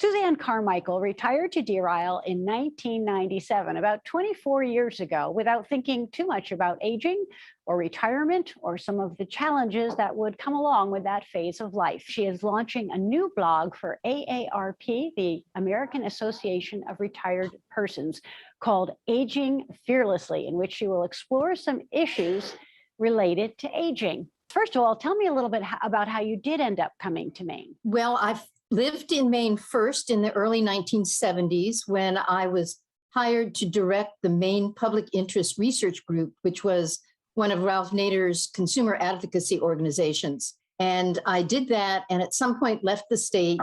Suzanne Carmichael retired to Deer Isle in 1997, about 24 years ago, without thinking too much about aging or retirement or some of the challenges that would come along with that phase of life. She is launching a new blog for AARP, the American Association of Retired Persons, called Aging Fearlessly, in which she will explore some issues related to aging. First of all, tell me a little bit about how you did end up coming to Maine. Well, I've lived in Maine first in the early 1970s when I was hired to direct the Maine Public Interest Research Group, which was one of Ralph Nader's consumer advocacy organizations. And I did that and at some point left the state,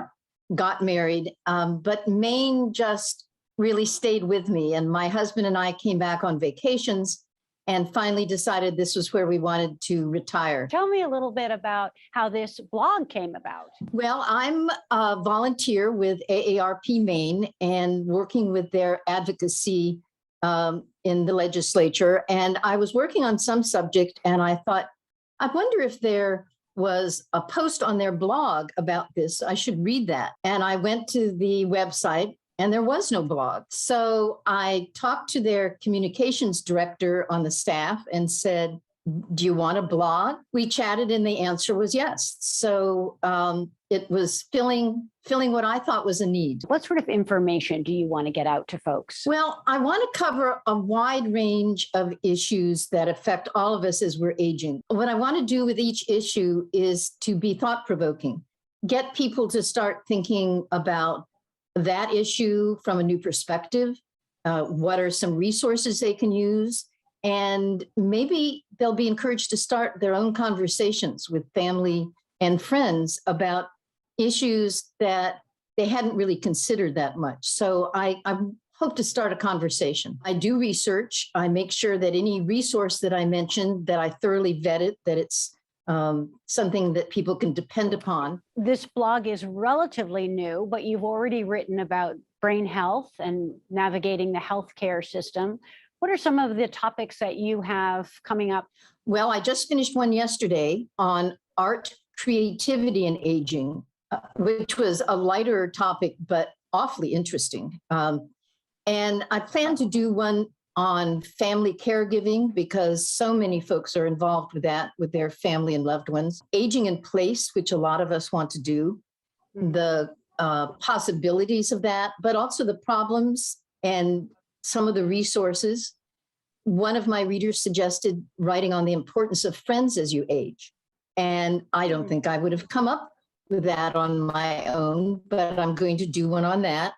got married, but Maine just really stayed with me. And my husband and I came back on vacations and finally decided this was where we wanted to retire. Tell me a little bit about how this blog came about. Well, I'm a volunteer with AARP Maine and working with their advocacy in the legislature. And I was working on some subject and I thought, I wonder if there was a post on their blog about this. I should read that. And I went to the website and there was no blog. So I talked to their communications director on the staff and said, do you want a blog? We chatted and the answer was yes. So it was filling what I thought was a need. What sort of information do you want to get out to folks? Well, I want to cover a wide range of issues that affect all of us as we're aging. What I want to do with each issue is to be thought-provoking, get people to start thinking about that issue from a new perspective. What are some resources they can use? And maybe they'll be encouraged to start their own conversations with family and friends about issues that they hadn't really considered that much. So I hope to start a conversation. I do research. I make sure that any resource that I mentioned, that I thoroughly vet it, that it's something that people can depend upon. This blog is relatively new, but you've already written about brain health and navigating the healthcare system. What are some of the topics that you have coming up? Well, I just finished one yesterday on art, creativity, and aging, which was a lighter topic, but awfully interesting. And I plan to do one on family caregiving because so many folks are involved with that, with their family and loved ones. Aging in place, which a lot of us want to do, the possibilities of that, but also the problems and some of the resources. One of my readers suggested writing on the importance of friends as you age. And I don't think I would have come up with that on my own, but I'm going to do one on that.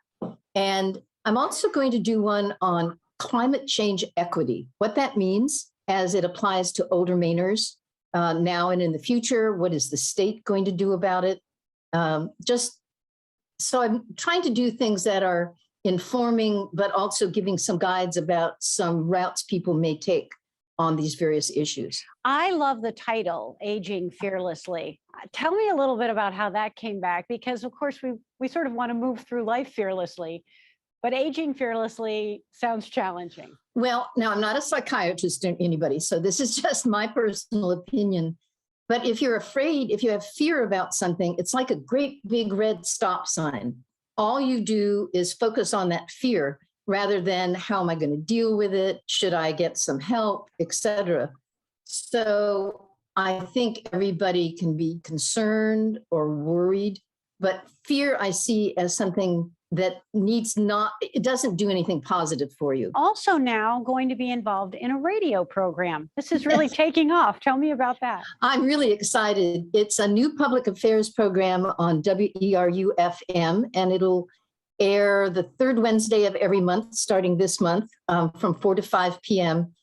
And I'm also going to do one on climate change equity, what that means as it applies to older Mainers now and in the future. What is the state going to do about it? Just so I'm trying to do things that are informing, but also giving some guides about some routes people may take on these various issues. I love the title, Aging Fearlessly. Tell me a little bit about how that came back, because of course we sort of want to move through life fearlessly, but aging fearlessly sounds challenging. Well, now I'm not a psychiatrist or anybody, so this is just my personal opinion. But if you're afraid, if you have fear about something, it's like a great big red stop sign. All you do is focus on that fear rather than how am I going to deal with it? Should I get some help, etc. So I think everybody can be concerned or worried, but fear I see as something that it doesn't do anything positive for you. Also now going to be involved in a radio program. This is really taking off. Tell me about that. I'm really excited. It's a new public affairs program on WERU-FM, and it'll air the third Wednesday of every month, starting this month from 4 to 5 p.m.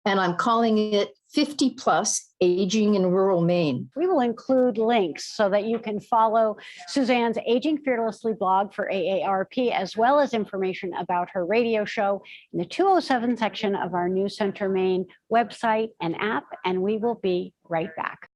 And I'm calling it 50 Plus Aging in Rural Maine. We will include links so that you can follow Suzanne's Aging Fearlessly blog for AARP, as well as information about her radio show in the 207 section of our News Center Maine website and app. And we will be right back.